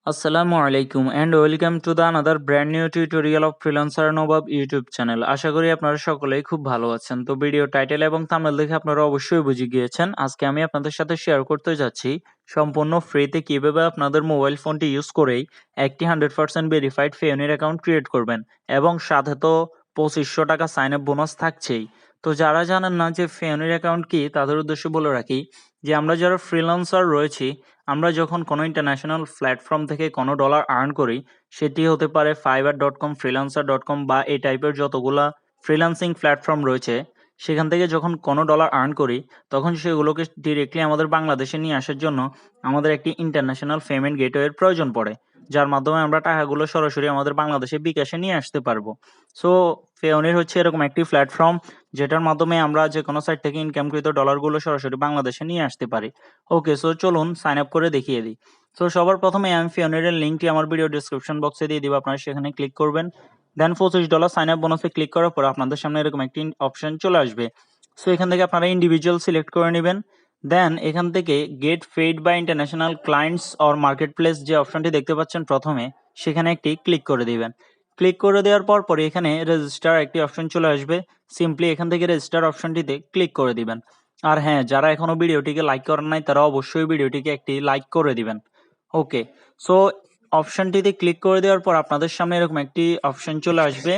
Assalamu alaikum and welcome to the another brand new tutorial of Freelancer Nobab YouTube channel. আশা করি আপনারা সকলেই খুব ভালো আছেন। তো ভিডিও টাইটেল এবং থাম্বনেল দেখে আপনারা অবশ্যই বুঝে গিয়েছেন। আজকে আমি আপনাদের সাথে শেয়ার করতে যাচ্ছি সম্পূর্ণ ফ্রিতে কিভাবে আপনাদের মোবাইল ফোনটি ইউজ করেই একটি 100% ভেরিফাইড পেওনির অ্যাকাউন্ট ক্রিয়েট করবেন এবং সাথে তো 2500 টাকা সাইন আপ বোনাস থাকছেই। তো যারা জানেন না যে পেওনির অ্যাকাউন্ট কি তাদের উদ্দেশ্যে বলে রাখি যে আমরা যারা ফ্রিল্যান্সার রয়েছি আমরা যখন কোনো ইন্টারন্যাশনাল প্ল্যাটফর্ম থেকে কোনো ডলার আর্ন করি সেটি হতে পারে fiverr.com, freelancer.com বা এই টাইপের যতগুলা ফ্রিল্যান্সিং প্ল্যাটফর্ম রয়েছে সেখান থেকে যখন কোনো ডলার আর্ন করি তখন সেগুলোকে ডিরেক্টলি আমাদের বাংলাদেশে নিয়ে আসার জন্য আমাদের একটি ইন্টারন্যাশনাল পেমেন্ট গেটওয়ের প্রয়োজন পড়ে, যার মাধ্যমে আমরা টাকাগুলো সরাসরি আমাদের বাংলাদেশে বিকাশে নিয়ে আসতে পারবো। সো পেওনির হচ্ছে এরকম একটি প্ল্যাটফর্ম যেটার মাধ্যমে আমরা যে কোনো সাইট থেকে ইনকামকৃত ডলারগুলো সরাসরি বাংলাদেশে নিয়ে আসতে পারি। ওকে, সো চলুন সাইন আপ করে দেখিয়ে দিই। সো সবার প্রথমে আমি পেওনিরের লিঙ্কটি আমার ভিডিও ডিসক্রিপশন বক্সে দিয়ে দিব, আপনারা সেখানে ক্লিক করবেন। দেন $25 সাইন আপ বোনাসে ক্লিক করার পর আপনাদের সামনে এরকম একটি অপশন চলে আসবে। সো এখান থেকে আপনারা ইন্ডিভিজুয়াল সিলেক্ট করে নেবেন। দেন এখান থেকে get paid by international clients or market place যে অপশনটি দেখতে পাচ্ছেন প্রথমে, সেখানে একটি ক্লিক করে দিবেন। ক্লিক করে দেওয়ার পর এখানে রেজিস্টার একটি অপশন চলে আসবে। সিম্পলি এখান থেকে রেজিস্টার অপশনটিতে ক্লিক করে দিবেন। আর হ্যাঁ, যারা এখনো ভিডিওটিকে লাইক করেন নাই তারা অবশ্যই ভিডিওটিকে একটি লাইক করে দিবেন। ওকে, সো অপশনটিতে ক্লিক করে দেওয়ার পর আপনাদের সামনে এরকম একটি অপশন চলে আসবে।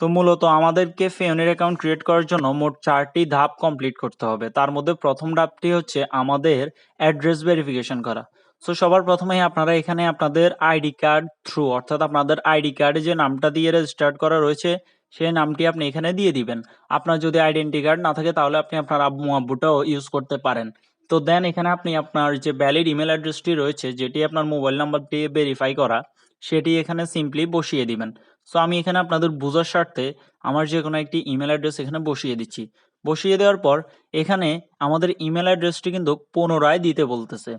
তো মূলত আমাদেরকে পেওনির অ্যাকাউন্ট ক্রিয়েট করার জন্য মোট 4টি ধাপ কমপ্লিট করতে হবে। তার মধ্যে প্রথম ধাপটি হচ্ছে আমাদের অ্যাড্রেস ভেরিফিকেশন করা। সো সবার প্রথমেই আপনারা এখানে আপনাদের আইডি কার্ড থ্রু, অর্থাৎ আপনাদের আইডি কার্ডে যে নামটা দিয়ে রেজিস্টার্ড করা রয়েছে সেই নামটি আপনি এখানে দিয়ে দিবেন। আপনার যদি আইডেন্টি কার্ড না থাকে তাহলে আপনি আপনার আব্বু আব্বুটাও ইউজ করতে পারেন। তো দেন এখানে আপনি আপনার যে ভ্যালিড ইমেল অ্যাড্রেসটি রয়েছে যেটি আপনার মোবাইল নাম্বার দিয়ে ভেরিফাই করা সেটি এখানে সিম্পলি বসিয়ে দিবেন। সো আমি এখানে আপনাদের বোঝার স্বার্থে আমার যে কোনো একটি ইমেল অ্যাড্রেস এখানে বসিয়ে দিচ্ছি। বসিয়ে দেওয়ার পর এখানে আমাদের ইমেল অ্যাড্রেসটি কিন্তু পুনরায় দিতে বলতেছে,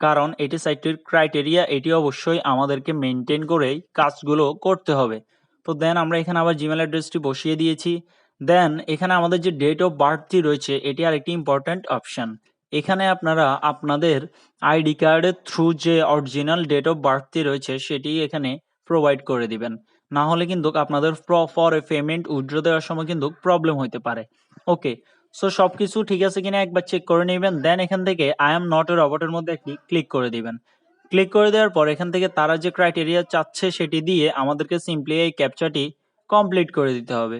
কারণ এটি সাইটটির ক্রাইটেরিয়া, এটি অবশ্যই আমাদেরকে মেনটেন করেই কাজগুলো করতে হবে। তো দেন আমরা এখানে আবার জিমেল অ্যাড্রেসটি বসিয়ে দিয়েছি। দেন এখানে আমাদের যে ডেট অফ বার্থটি রয়েছে এটি আরেকটি ইম্পর্ট্যান্ট অপশন। এখানে আপনারা আপনাদের আইডি কার্ডের থ্রু যে অরিজিনাল ডেট অফ বার্থটি রয়েছে সেটি এখানে প্রোভাইড করে দিবেন। না হলে কিন্তু আপনাদের ফর এ পেমেন্ট উইথড্র দেওয়ার সময় কিন্তু প্রবলেম হতে পারে। ওকে, সো সবকিছু ঠিক আছে কিনা একবার চেক করে নেবেন। দেন এখান থেকে আই এম নট এ রবটের মধ্যে একটি ক্লিক করে দিবেন। ক্লিক করে দেওয়ার পর এখান থেকে তারা যে ক্রাইটেরিয়া চাচ্ছে সেটি দিয়ে আমাদেরকে সিম্পলি এই ক্যাপচাটি কমপ্লিট করে দিতে হবে।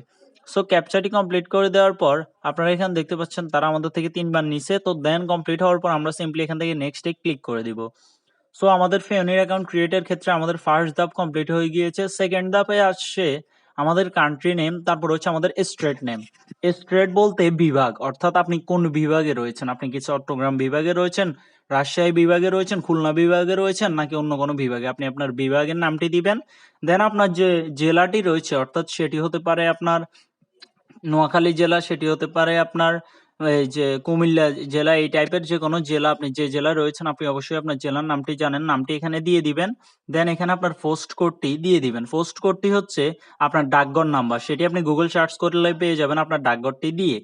সো ক্যাপচাটি কমপ্লিট করে দেওয়ার পর আপনারা এখানে দেখতে পাচ্ছেন তারা আমাদের থেকে 3বার নিছে। তো দেন কমপ্লিট হওয়ার পর আমরা সিম্পলি এখান থেকে নেক্সটে ক্লিক করে দিব। সো আমাদের পেওনির অ্যাকাউন্ট ক্রিয়েটের ক্ষেত্রে আমাদের ফার্স্ট ধাপ কমপ্লিট হয়ে গিয়েছে। সেকেন্ড ধাপে আসছে আমাদের কান্ট্রি নেম, তারপর হচ্ছে আমাদের স্টেট নেম। স্টেট বলতে বিভাগ, অর্থাৎ আপনি কোন বিভাগে রয়েছেন। আপনি কি চট্টগ্রাম বিভাগে রয়েছেন, রাজশাহী বিভাগে রয়েছেন, খুলনা বিভাগে রয়েছেন নাকি অন্য কোনো বিভাগে, আপনি আপনার বিভাগের নামটি দিবেন। দেন আপনার যে জেলাটি রয়েছে অর্থাৎ সেটি হতে পারে আপনার নোয়াখালী জেলা, সেটি হতে পারে আপনার এই যে কুমিল্লা জেলা, এই টাইপের যে কোনো জেলা, আপনি যে জেলা রয়েছেন আপনি অবশ্যই আপনার জেলার নামটি জানেন, নামটি এখানে দিয়ে দিবেন। দেন এখানে আপনার পোস্ট কোডটি দিয়ে দিবেন। পোস্ট কোডটি হচ্ছে আপনার ডাকঘর নাম্বার, সেটি আপনি গুগল সার্চ করলে পেয়ে যাবেন আপনার ডাকঘরটি দিয়ে।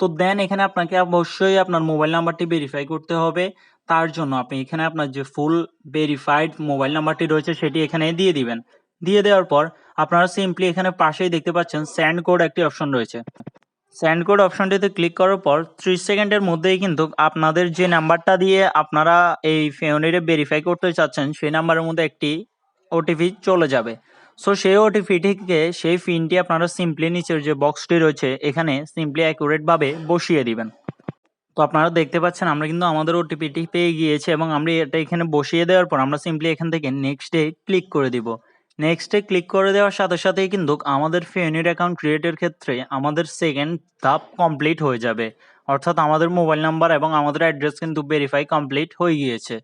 তো দেন এখানে আপনাকে অবশ্যই আপনার মোবাইল নাম্বারটি ভেরিফাই করতে হবে। তার জন্য আপনি এখানে আপনার যে ফুল ভেরিফাইড মোবাইল নাম্বারটি রয়েছে সেটি এখানে দিয়ে দিবেন। দিয়ে দেওয়ার পর আপনারা সিম্পলি এখানে পাশেই দেখতে পাচ্ছেন সেন্ড কোড একটি অপশন রয়েছে। সেন্ড কোড অপশনটিতে ক্লিক করার পর 30 সেকেন্ডের মধ্যেই কিন্তু আপনাদের যে নাম্বারটা দিয়ে আপনারা এই পেওনিরে ভেরিফাই করতে চাচ্ছেন সেই নাম্বারের মধ্যে একটি ওটিপি চলে যাবে। সো সেই ওটিপিটিকে, সেই পিনটি আপনারা সিম্পলি নিচের যে বক্সটি রয়েছে এখানে সিম্পলি অ্যাকুরেটভাবে বসিয়ে দিবেন। তো আপনারা দেখতে পাচ্ছেন আমরা কিন্তু আমাদের ওটিপিটি পেয়ে গিয়েছি এবং আমরা এটা এখানে বসিয়ে দেওয়ার পর আমরা সিম্পলি এখান থেকে নেক্সটে ক্লিক করে দিব। নেক্সটে ক্লিক করে দেওয়ার সাথে সাথেই কিন্তু আমাদের পেওনির অ্যাকাউন্ট ক্রিয়েটের ক্ষেত্রে আমাদের সেকেন্ড ধাপ কমপ্লিট হয়ে যাবে, অর্থাৎ আমাদের মোবাইল নাম্বার এবং আমাদের অ্যাড্রেস কিন্তু ভেরিফাই কমপ্লিট হয়ে গিয়েছে।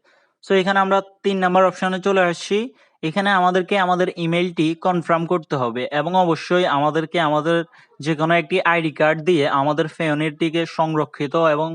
সো এখানে আমরা 3 নাম্বার অপশনে চলে আসছি। এখানে আমাদেরকে আমাদের ইমেইলটি কনফার্ম করতে হবে এবং অবশ্যই আমাদেরকে আমাদের যে কোনো একটি আইডি কার্ড দিয়ে আমাদের পেওনিরটিকে সংরক্ষিত এবং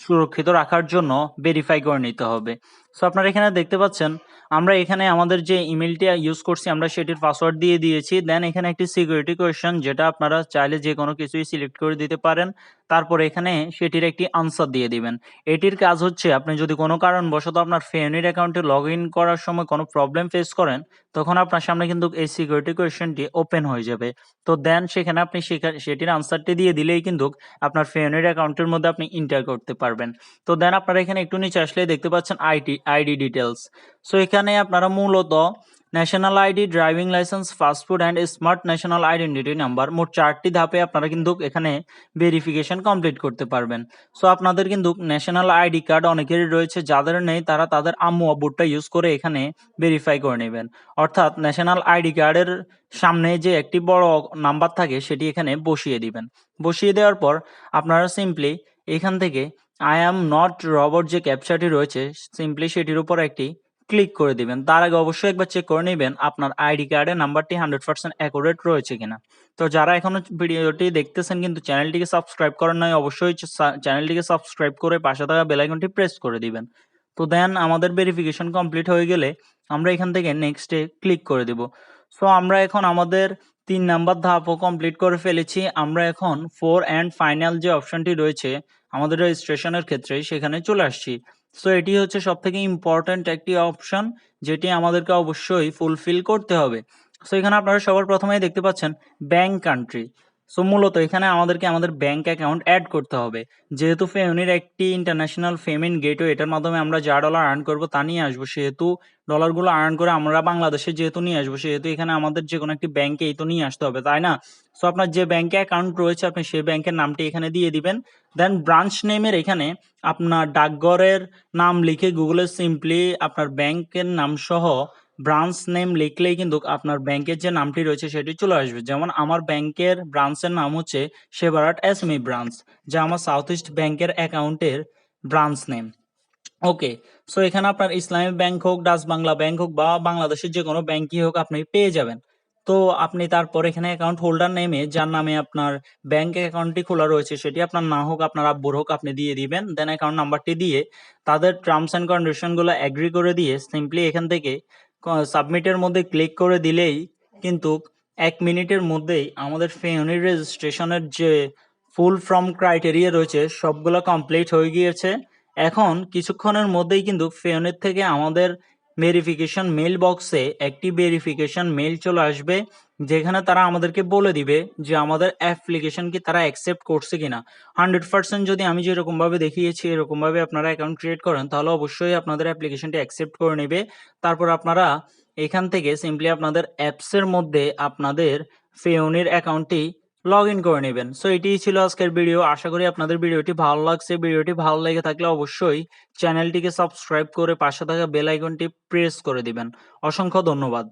সুরক্ষিত রাখার জন্য ভেরিফাই করে নিতে হবে। সো আপনারা এখানে দেখতে পাচ্ছেন আমরা এখানে আমাদের যে ইমেলটি ইউজ করছি আমরা সেটির পাসওয়ার্ড দিয়ে দিয়েছি। দেন এখানে একটি সিকিউরিটি কোয়েশ্চেন, যেটা আপনারা চাইলে যে কোনো কিছুই সিলেক্ট করে দিতে পারেন। তারপর এখানে সেটির একটি আনসার দিয়ে দিবেন। এটির কাজ হচ্ছে, আপনি যদি কোনো কারণবশত আপনার পেওনির অ্যাকাউন্টে লগ ইন করার সময় কোনো প্রবলেম ফেস করেন, তখন আপনার সামনে কিন্তু এই সিকিউরিটি কোয়েশ্চেনটি ওপেন হয়ে যাবে। তো দেন সেখানে আপনি সেটির আনসারটি দিয়ে দিলেই কিন্তু আপনার পেওনির অ্যাকাউন্টের মধ্যে আপনি এন্টার করতে পারবেন। তো দেন আপনারা এখানে একটু নিচে আসলে দেখতে পাচ্ছেন আইডি ডিটেলস। সো এখানে আপনারা মূলত national ID, driving licence, fast food and smart national identity number, মোট 4টি ধাপে আপনারা কিন্তু এখানে ভেরিফিকেশন কমপ্লিট করতে পারবেন। সো আপনাদের কিন্তু ন্যাশনাল আইডি কার্ড অনেকেরই রয়েছে, যাদের নেই তারা তাদের আম্মু আব্বুরটা ইউজ করে এখানে ভেরিফাই করে নেবেন। অর্থাৎ ন্যাশনাল আইডি কার্ডের সামনে যে একটি বড় নাম্বার থাকে সেটি এখানে বসিয়ে দিবেন। বসিয়ে দেওয়ার পর আপনারা সিম্পলি এখান থেকে আই অ্যাম নট রবট যে ক্যাপচাটি রয়েছে, সিম্পলি সেটির উপর একটি ক্লিক করে দিবেন। তার আগে অবশ্যই একবার চেক করে নেবেন আপনার আইডি কার্ডের নাম্বারটি 100% অ্যাকুরেট রয়েছে কিনা। তো যারা এখনো ভিডিওটি দেখতেছেন কিন্তু চ্যানেলটিকে সাবস্ক্রাইব করেন নাই, অবশ্যই চ্যানেলটিকে সাবস্ক্রাইব করে পাশে থাকা বেল আইকনটি প্রেস করে দিবেন। তো দেন আমাদের ভেরিফিকেশন কমপ্লিট হয়ে গেলে আমরা এখান থেকে নেক্সটে ক্লিক করে দেব। সো আমরা এখন আমাদের 3 নাম্বার ধাপও কমপ্লিট করে ফেলেছি। আমরা এখন 4 অ্যান্ড ফাইনাল যে অপশনটি রয়েছে আমাদের রেজিস্ট্রেশনের ক্ষেত্রে সেখানে চলে আসছি। সো এটি হচ্ছে সবথেকে ইম্পর্ট্যান্ট একটি অপশন, যেটি আমাদেরকে অবশ্যই ফুলফিল করতে হবে। সো এখানে আপনারা সবার প্রথমেই দেখতে পাচ্ছেন ব্যাংক কান্ট্রি। সো মূলত এখানে আমাদেরকে আমাদের ব্যাংক অ্যাকাউন্ট অ্যাড করতে হবে। যেহেতু পেওনির একটি ইন্টারন্যাশনাল পেমেন্ট গেটওয়ে, এটার মাধ্যমে আমরা যা ডলার আর্ন করব তা নিয়ে আসবো, সেহেতু ডলারগুলো আর্ন করে আমরা বাংলাদেশে যেহেতু নিয়ে আসবো, সেহেতু এখানে আমাদের যে কোনো একটি ব্যাংকেই তো নিয়ে আসতে হবে, তাই না? সো আপনার যে ব্যাংকে অ্যাকাউন্ট রয়েছে আপনি সেই ব্যাংকের নামটি এখানে দিয়ে দিবেন। দেন ব্রাঞ্চ নেমের এখানে আপনার ডাকঘরের নাম লিখে গুগলে সিম্পলি আপনার ব্যাংকের নাম সহ ব্রাঞ্চ নেম লিখলেই কিন্তু আপনার ব্যাংকের যে নামটি রয়েছে সেটি চলে আসবে। যেমন আমার ব্যাংকের ব্রাঞ্চের নাম হচ্ছে সেবারাট এসএমই ব্রাঞ্চ, যা আমার সাউথ ইস্ট ব্যাংকের অ্যাকাউন্টের ব্রাঞ্চ নেম। ওকে, সো এখানে আপনার ইসলামী ব্যাংক হোক, ডাচ বাংলা ব্যাংক হোক বা বাংলাদেশের যে কোনো ব্যাংকই হোক আপনি পেয়ে যাবেন। তো আপনি তারপর এখানে অ্যাকাউন্ট হোল্ডার নেমে যার নামে আপনার ব্যাংক অ্যাকাউন্টটি খোলা রয়েছে সেটি আপনার না হোক আপনার আব্বুর হোক আপনি দিয়ে দিবেন। দেন অ্যাকাউন্ট নাম্বারটি দিয়ে তাদের টার্মস অ্যান্ড কন্ডিশনগুলো এগ্রি করে দিয়ে সিম্পলি এখান থেকে সাবমিটের মধ্যে ক্লিক করে দিলেই কিন্তু 1 মিনিটের মধ্যেই আমাদের পেওনির রেজিস্ট্রেশনের যে ফুল ফর্ম ক্রাইটেরিয়া রয়েছে সবগুলো কমপ্লিট হয়ে গিয়েছে। এখন কিছুক্ষণের মধ্যেই কিন্তু পেওনির থেকে আমাদের ভেরিফিকেশন মেইল বক্সে একটি ভেরিফিকেশন মেইল চলে আসবে, যেখানে তারা আমাদেরকে বলে দিবে যে আমাদের অ্যাপ্লিকেশন কি তারা অ্যাকসেপ্ট করছে কিনা। 100% যদি আমি যেরকম ভাবে দেখিয়েছি এরকম ভাবে আপনারা অ্যাকাউন্ট ক্রিয়েট করেন তাহলে অবশ্যই আপনাদের অ্যাপ্লিকেশনটি অ্যাকসেপ্ট করে নেবে। তারপর আপনারা এখান থেকে সিম্পলি আপনাদের অ্যাপসের মধ্যে আপনাদের পেওনির অ্যাকাউন্টটি লগ ইন করে নেবেন। সো এটিই ছিল আজকের ভিডিও। আশা করি আপনাদের ভিডিওটি ভালো লাগছে। ভিডিওটি ভালো লেগে থাকলে অবশ্যই চ্যানেলটিকে সাবস্ক্রাইব করে পাশে থাকা বেল আইকনটি প্রেস করে দিবেন। অসংখ্য ধন্যবাদ।